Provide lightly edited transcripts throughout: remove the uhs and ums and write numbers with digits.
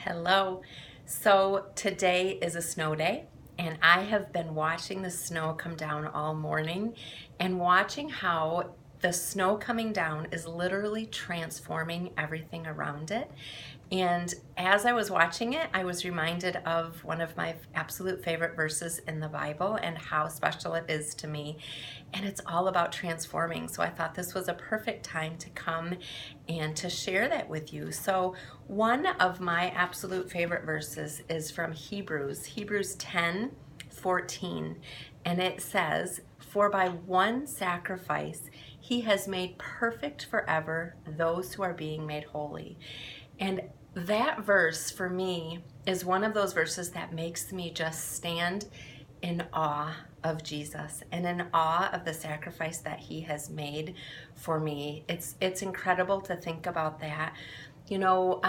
Hello. So today is a snow day, and I have been watching the snow come down all morning and watching how the snow coming down is literally transforming everything around it. And as I was watching it, I was reminded of one of my absolute favorite verses in the Bible and how special it is to me. And it's all about transforming. So I thought this was a perfect time to come and to share that with you. So one of my absolute favorite verses is from Hebrews 10:14. And it says, "For by one sacrifice he has made perfect forever those who are being made holy." And that verse for me is one of those verses that makes me just stand in awe of Jesus and in awe of the sacrifice that he has made for me. It's incredible to think about that. You know,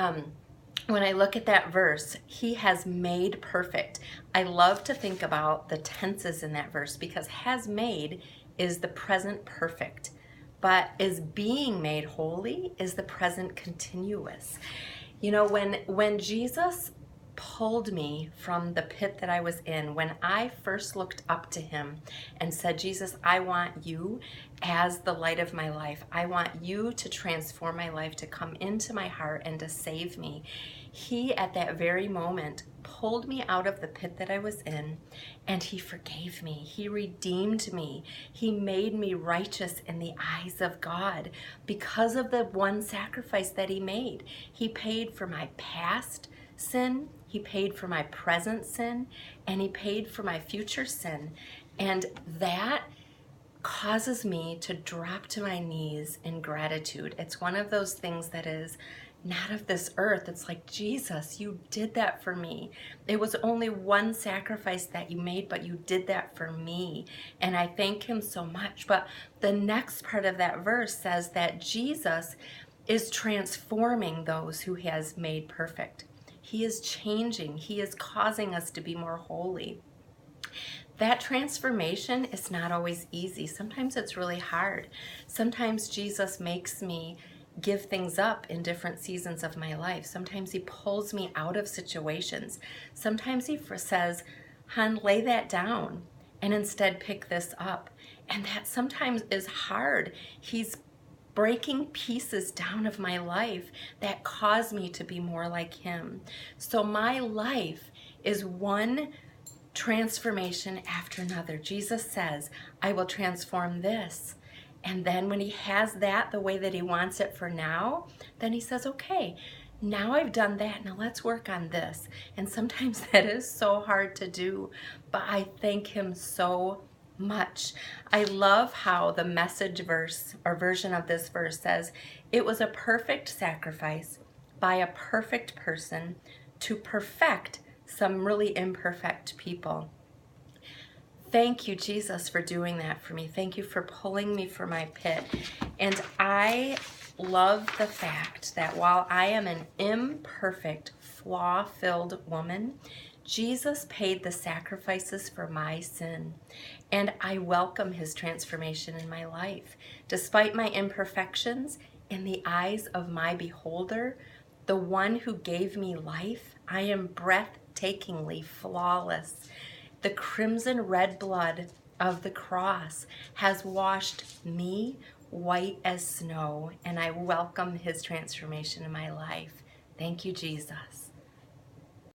when I look at that verse, he has made perfect. I love to think about the tenses in that verse because has made is the present perfect, but is being made holy is the present continuous. You know, when Jesus pulled me from the pit that I was in, when I first looked up to him and said, "Jesus, I want you as the light of my life. I want you to transform my life, to come into my heart and to save me." He, at that very moment, pulled me out of the pit that I was in, and he forgave me. He redeemed me. He made me righteous in the eyes of God because of the one sacrifice that he made. He paid for my past sin, he paid for my present sin, and he paid for my future sin. And that causes me to drop to my knees in gratitude. It's one of those things that is not of this earth. It's like, Jesus, you did that for me. It was only one sacrifice that you made, but you did that for me. And I thank him so much. But the next part of that verse says that Jesus is transforming those who he has made perfect. He is changing. He is causing us to be more holy. That transformation is not always easy. Sometimes it's really hard. Sometimes Jesus makes me give things up in different seasons of my life. Sometimes he pulls me out of situations. Sometimes he says, "Hun, lay that down and instead pick this up." And that sometimes is hard. He's breaking pieces down of my life that cause me to be more like him. So my life is one transformation after another. Jesus says, "I will transform this." And then when he has that the way that he wants it for now, then he says, "Okay, now I've done that. Now let's work on this." And sometimes that is so hard to do, but I thank him so much. I love how the Message verse or version of this verse says, "It was a perfect sacrifice by a perfect person to perfect some really imperfect people." Thank you, Jesus, for doing that for me. Thank you for pulling me from my pit. And I love the fact that while I am an imperfect, flaw-filled woman, Jesus paid the sacrifices for my sin. And I welcome his transformation in my life. Despite my imperfections, in the eyes of my beholder, the one who gave me life, I am breathtakingly flawless. The crimson red blood of the cross has washed me white as snow, and I welcome his transformation in my life. Thank you, Jesus.